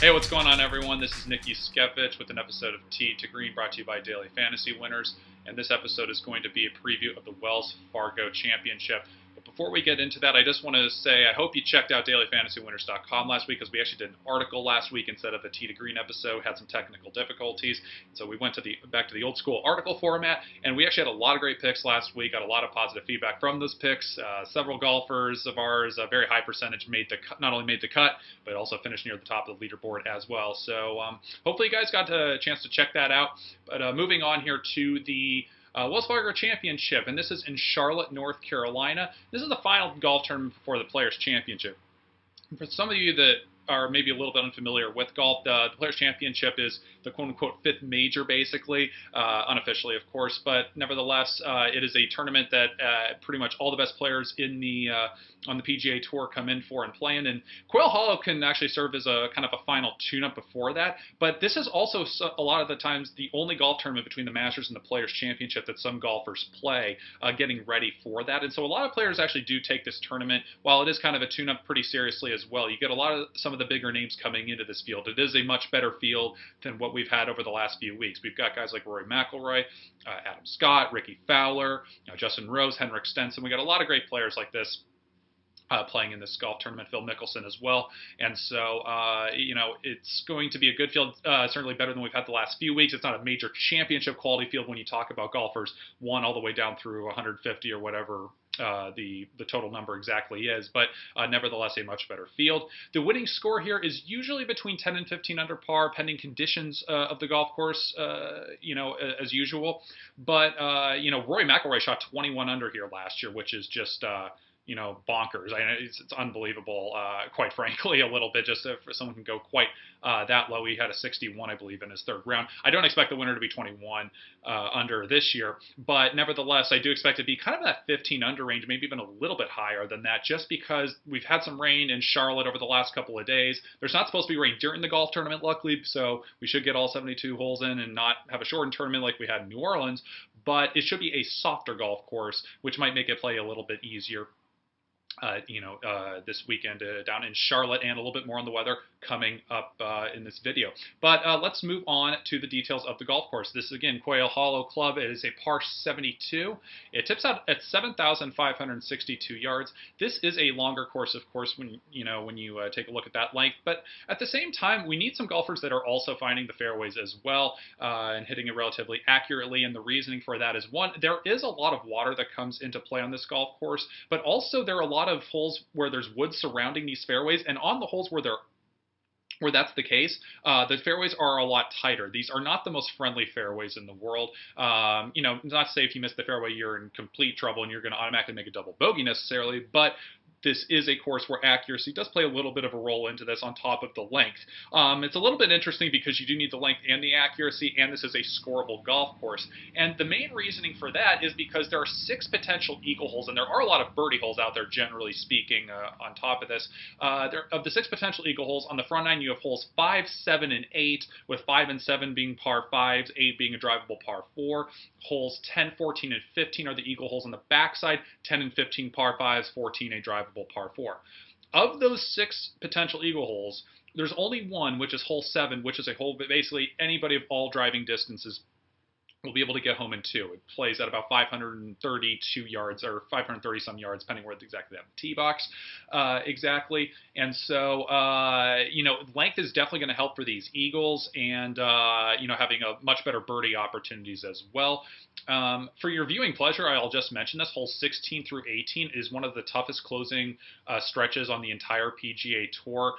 Hey, what's going on, everyone? This is Juskewycz with an episode of Tee to Green brought to you by Daily Fantasy Winners. And this episode is going to be a preview of the Wells Fargo Championship. But before we get into that, I just want to say I hope you checked out DailyFantasyWinners.com last week, because we actually did an article last week instead of a Tee to Green episode. Had some technical difficulties, so we went to back to the old school article format, and we actually had a lot of great picks last week. Got a lot of positive feedback from those picks. Several golfers of ours, a very high percentage, not only made the cut, but also finished near the top of the leaderboard as well. So hopefully you guys got a chance to check that out. But moving on here to the Wells Fargo Championship, and this is in Charlotte, North Carolina. This is the final golf tournament before the Players Championship. For some of you that are maybe a little bit unfamiliar with golf, the Players Championship is the quote-unquote fifth major, basically, unofficially, of course, but nevertheless, it is a tournament that pretty much all the best players in on the PGA Tour come in for and play in, and Quail Hollow can actually serve as a kind of a final tune-up before that, but this is also a lot of the times the only golf tournament between the Masters and the Players Championship that some golfers play, getting ready for that, and so a lot of players actually do take this tournament, while it is kind of a tune-up, pretty seriously as well. You get a lot of some of the bigger names coming into this field. It is a much better field than what we've had over the last few weeks. We've got guys like Rory McIlroy, Adam Scott, Ricky Fowler, Justin Rose, Henrik Stenson. We got a lot of great players like this playing in this golf tournament, Phil Mickelson as well. And so, it's going to be a good field, certainly better than we've had the last few weeks. It's not a major championship quality field when you talk about golfers 1 all the way down through 150 or whatever the total number exactly is, but nevertheless a much better field. The winning score here is usually between 10 and 15 under par, pending conditions of the golf course, as usual. But, Rory McIlroy shot 21 under here last year, which is just bonkers. I know it's unbelievable, quite frankly, a little bit, just for someone can go quite that low. He had a 61, I believe, in his third round. I don't expect the winner to be 21 under this year, but nevertheless, I do expect it to be kind of that 15 under range, maybe even a little bit higher than that, just because we've had some rain in Charlotte over the last couple of days. There's not supposed to be rain during the golf tournament, luckily, so we should get all 72 holes in and not have a shortened tournament like we had in New Orleans, but it should be a softer golf course, which might make it play a little bit easier. This weekend down in Charlotte, and a little bit more on the weather coming up in this video. But let's move on to the details of the golf course. This is, again, Quail Hollow Club. It is a par 72. It tips out at 7,562 yards. This is a longer course, of course, when you take a look at that length. But at the same time, we need some golfers that are also finding the fairways as well and hitting it relatively accurately. And the reasoning for that is, one, there is a lot of water that comes into play on this golf course, but also there are a lot of holes where there's wood surrounding these fairways, and on the holes where that's the case, the fairways are a lot tighter. These are not the most friendly fairways in the world. Not to say if you miss the fairway, you're in complete trouble and you're going to automatically make a double bogey necessarily, but this is a course where accuracy does play a little bit of a role into this on top of the length. It's a little bit interesting because you do need the length and the accuracy, and this is a scoreable golf course. And the main reasoning for that is because there are 6 potential eagle holes, and there are a lot of birdie holes out there, generally speaking, on top of this. Of the 6 potential eagle holes, on the front 9 you have holes 5, 7, and 8, with 5 and 7 being par 5s, 8 being a drivable par 4. Holes 10, 14, and 15 are the eagle holes on the backside, 10 and 15 par 5s, 14 a drivable par 4. Of those 6 potential eagle holes, there's only one, which is hole 7, which is a hole that basically anybody of all driving distances will be able to get home in 2. It plays at about 532 yards, or 530 some yards, depending where exactly they have the tee box exactly. And so, length is definitely going to help for these eagles, and having a much better birdie opportunities as well. For your viewing pleasure, I'll just mention this. Hole 16 through 18 is one of the toughest closing stretches on the entire PGA Tour.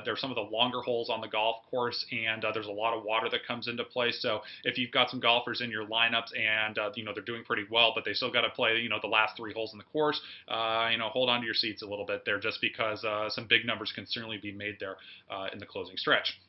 They're some of the longer holes on the golf course, and there's a lot of water that comes into play. So if you've got some golfers in your lineups and they're doing pretty well, but they still got to play the last 3 holes in the course, hold on to your seats a little bit there, just because some big numbers can certainly be made there in the closing stretch.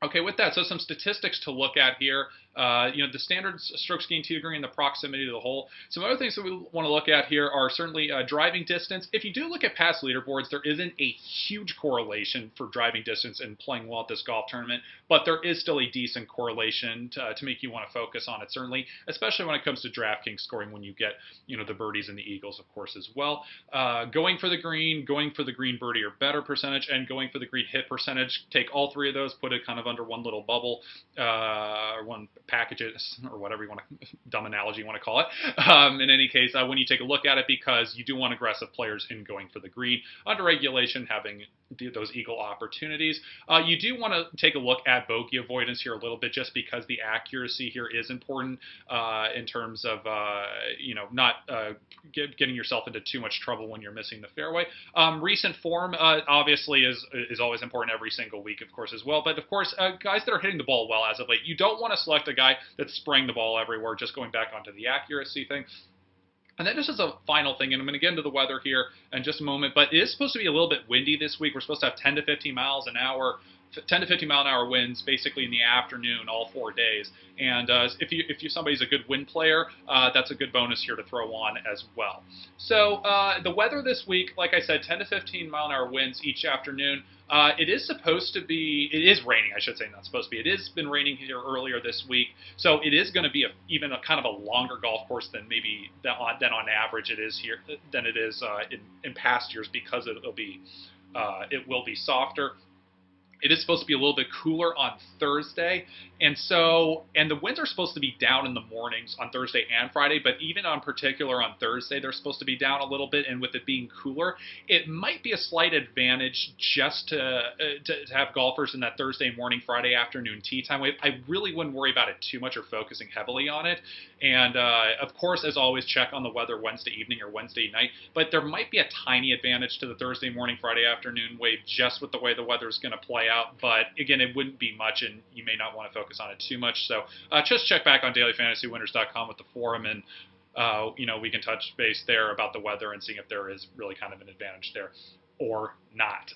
Okay, with that, so some statistics to look at here. The standard strokes gained tee to green, the proximity to the hole. Some other things that we want to look at here are certainly driving distance. If you do look at past leaderboards, there isn't a huge correlation for driving distance and playing well at this golf tournament, but there is still a decent correlation to make you want to focus on it, certainly, especially when it comes to DraftKings scoring when you get, the birdies and the eagles, of course, as well. Going for the green birdie or better percentage, and going for the green hit percentage. Take all three of those, put it kind of under one little bubble, or one packages, or whatever you want to, dumb analogy you want to call it. In any case, when you take a look at it, because you do want aggressive players in going for the green, under regulation, having those eagle opportunities. You do want to take a look at bogey avoidance here a little bit, just because the accuracy here is important in terms of not getting yourself into too much trouble when you're missing the fairway. Recent form obviously is always important every single week, of course, as well. But of course, guys that are hitting the ball well as of late, you don't want to select a guy that's spraying the ball everywhere. Just going back onto the accuracy thing. And then just as a final thing, and I'm going to get into the weather here in just a moment, but it is supposed to be a little bit windy this week. We're supposed to have 10 to 15 miles an hour, 10 to 15 mile an hour winds basically in the afternoon all 4 days. And if somebody's a good wind player, that's a good bonus here to throw on as well. So the weather this week, like I said, 10 to 15 mile an hour winds each afternoon. It is raining, I should say, not supposed to be. It has been raining here earlier this week, so it is going to be even a kind of a longer golf course than maybe than on average it is here than it is in past years, because it will be softer. It is supposed to be a little bit cooler on Thursday, and the winds are supposed to be down in the mornings on Thursday and Friday, but even on particular on Thursday, they're supposed to be down a little bit, and with it being cooler, it might be a slight advantage just to have golfers in that Thursday morning, Friday afternoon tee time wave. I really wouldn't worry about it too much or focusing heavily on it, and of course, as always, check on the weather Wednesday evening or Wednesday night, but there might be a tiny advantage to the Thursday morning, Friday afternoon wave just with the way the weather is going to play out. But again, it wouldn't be much, and you may not want to focus on it too much. So just check back on DailyFantasyWinners.com with the forum, and we can touch base there about the weather and seeing if there is really kind of an advantage there or not.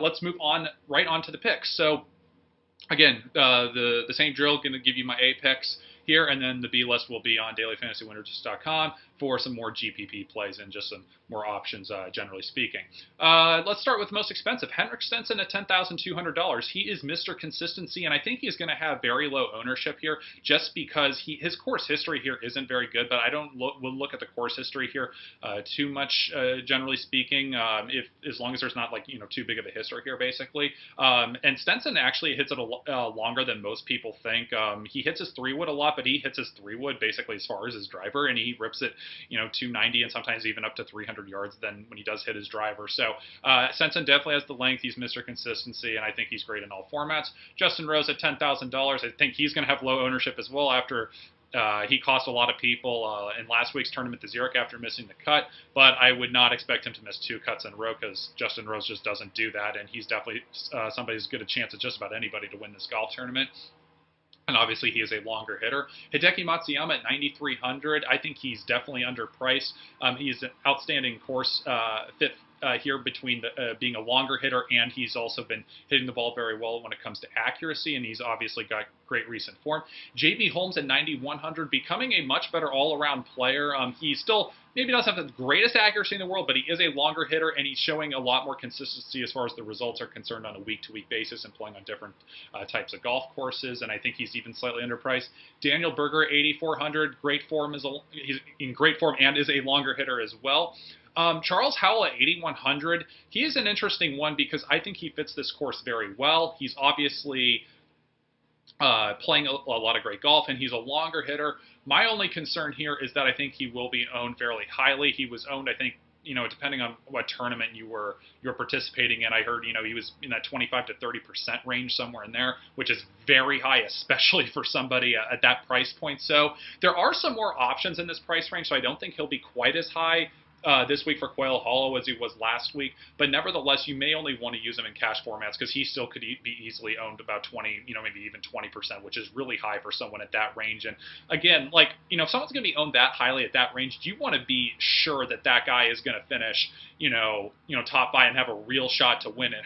Let's move on right on to the picks. So again, the same drill, going to give you my A picks here, and then the B list will be on DailyFantasyWinners.com for some more GPP plays and just some more options, generally speaking. Let's start with the most expensive. Henrik Stenson at $10,200. He is Mr. Consistency, and I think he's going to have very low ownership here just because his course history here isn't very good, but I don't look at the course history here too much, generally speaking, as long as there's not too big of a history here, basically. And Stenson actually hits it longer than most people think. He hits his 3-wood a lot, but he hits his 3-wood basically as far as his driver, and he rips it 290 and sometimes even up to 300 yards then when he does hit his driver. So Stenson definitely has the length. He's Mr. Consistency, and I think he's great in all formats. Justin Rose at $10,000. I think he's going to have low ownership as well after he cost a lot of people in last week's tournament to Zurich after missing the cut, but I would not expect him to miss 2 cuts in a row because Justin Rose just doesn't do that, and he's definitely somebody who's good a chance at just about anybody to win this golf tournament. And obviously, he is a longer hitter. Hideki Matsuyama at $9,300. I think he's definitely underpriced. He's an outstanding course fit here between being a longer hitter, and he's also been hitting the ball very well when it comes to accuracy, and he's obviously got great recent form. J.B. Holmes at $9,100, becoming a much better all-around player. He still maybe doesn't have the greatest accuracy in the world, but he is a longer hitter, and he's showing a lot more consistency as far as the results are concerned on a week-to-week basis and playing on different types of golf courses, and I think he's even slightly underpriced. Daniel Berger at $8,400, he's in great form and is a longer hitter as well. Charles Howell at $8,100. He is an interesting one because I think he fits this course very well. He's obviously playing a lot of great golf, and he's a longer hitter. My only concern here is that I think he will be owned fairly highly. He was owned, I think, depending on what tournament you're participating in. I heard, he was in that 25 to 30% range, somewhere in there, which is very high, especially for somebody at that price point. So there are some more options in this price range, so I don't think he'll be quite as high this week for Quail Hollow as he was last week, but nevertheless, you may only want to use him in cash formats because he still could be easily owned about 20, maybe even 20%, which is really high for someone at that range. And again, like, if someone's going to be owned that highly at that range, you want to be sure that that guy is going to finish, top 5 and have a real shot to win it.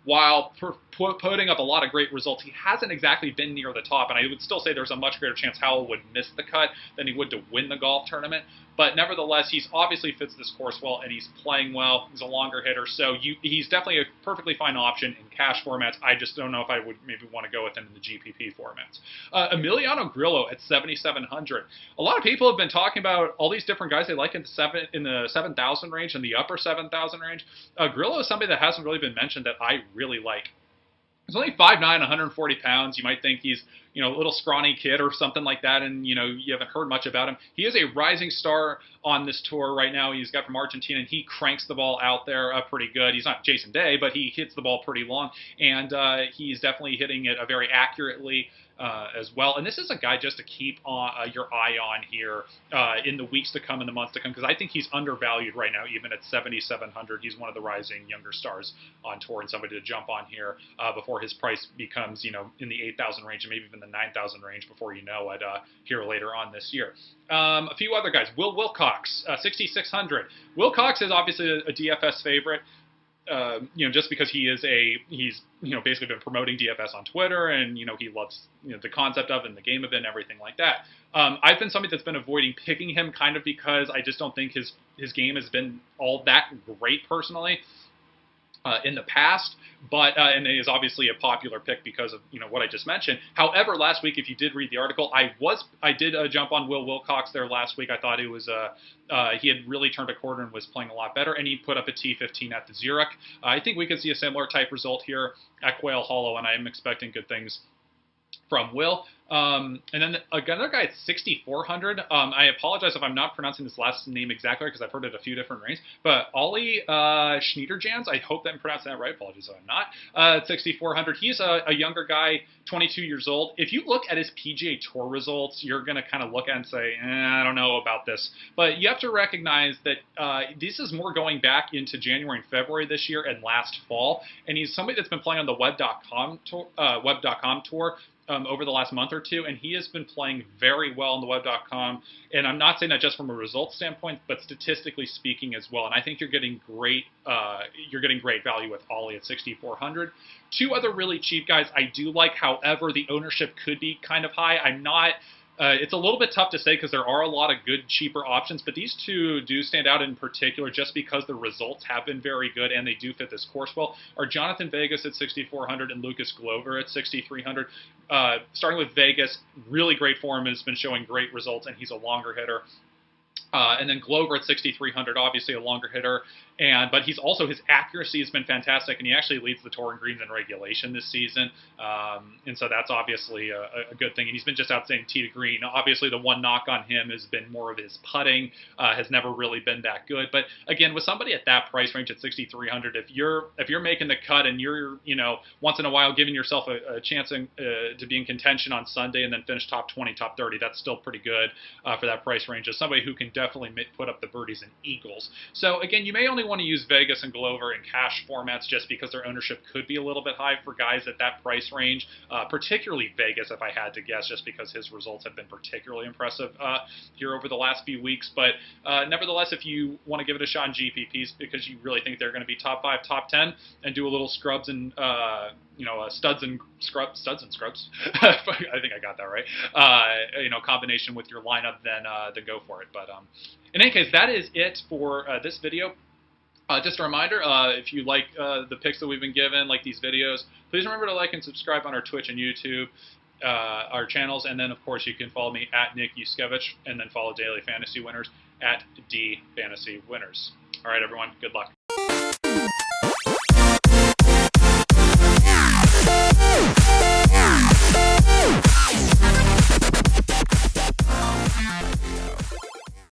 While putting up a lot of great results, he hasn't exactly been near the top, and I would still say there's a much greater chance Howell would miss the cut than he would to win the golf tournament. But nevertheless, he's obviously fits this course well, and he's playing well. He's a longer hitter, so he's definitely a perfectly fine option in cash formats. I just don't know if I would maybe want to go with him in the GPP formats. Emiliano Grillo at 7,700. A lot of people have been talking about all these different guys they like in the 7,000 range and the upper 7,000 range. Grillo is somebody that hasn't really been mentioned that I really like. He's only 5'9", 140 pounds. You might think he's, a little scrawny kid or something like that, and, you haven't heard much about him. He is a rising star on this tour right now. He's got from Argentina, and he cranks the ball out there pretty good. He's not Jason Day, but he hits the ball pretty long, and he's definitely hitting it very accurately as well. And this is a guy just to keep your eye on here in the weeks to come and the months to come, because I think he's undervalued right now, even at 7,700. He's one of the rising younger stars on tour and somebody to jump on here before his price becomes, in the 8,000 range and maybe even the 9,000 range before you know it here later on this year. A few other guys. Will Wilcox, 6,600. Wilcox is obviously a DFS favorite. Just because he's basically been promoting DFS on Twitter, and he loves the concept of it and the game of it and everything like that. I've been somebody that's been avoiding picking him kind of because I just don't think his game has been all that great personally in the past, but and it is obviously a popular pick because of what I just mentioned. However, last week, if you did read the article, I did jump on Will Wilcox there last week. I thought it was he had really turned a corner and was playing a lot better, and he put up a T15 at the Zurich. I think we could see a similar type result here at Quail Hollow, and I am expecting good things from Will. And then another guy at 6,400. I apologize if I'm not pronouncing this last name exactly because I've heard it a few different ways. But Ollie Schneiderjans, I hope that I'm pronouncing that right. Apologies if I'm not. At 6,400, he's a younger guy, 22 years old. If you look at his PGA Tour results, you're going to kind of look at it and say, I don't know about this. But you have to recognize that this is more going back into January and February this year and last fall. And he's somebody that's been playing on the web.com tour over the last month or two, and he has been playing very well on the web.com. And I'm not saying that just from a results standpoint, but statistically speaking as well. And I think you're getting great value with Ollie at 6,400. Two other really cheap guys I do like. However, the ownership could be kind of high. I'm not. It's a little bit tough to say because there are a lot of good, cheaper options, but these two do stand out in particular just because the results have been very good and they do fit this course well, are Jonathan Vegas at 6,400 and Lucas Glover at 6,300. Starting with Vegas, really great form, has been showing great results, and he's a longer hitter. And then Glover at 6,300, obviously a longer hitter, but his accuracy has been fantastic, and he actually leads the tour in greens and regulation this season, and so that's obviously a good thing. And he's been just outstanding tee to green. Obviously, the one knock on him has been more of his putting, has never really been that good. But again, with somebody at that price range at 6,300, if you're making the cut and you're once in a while giving yourself a chance to be in contention on Sunday and then finish top 20, top 30, that's still pretty good for that price range. As somebody who can definitely put up the birdies and eagles. So again, you may only want to use Vegas and Glover in cash formats just because their ownership could be a little bit high for guys at that price range, particularly Vegas if I had to guess, just because his results have been particularly impressive here over the last few weeks. But nevertheless, if you want to give it a shot in GPPs because you really think they're going to be top 5, top 10, and do a little scrubs and studs and scrubs. I think I got that right. Combination with your lineup, then go for it. But in any case, that is it for this video. Just a reminder, if you like the picks that we've been given, like these videos, please remember to like and subscribe on our Twitch and YouTube, our channels, and then of course you can follow me at Nick Juskewycz, and then follow Daily Fantasy Winners at DFantasyWinners. All right, everyone, good luck.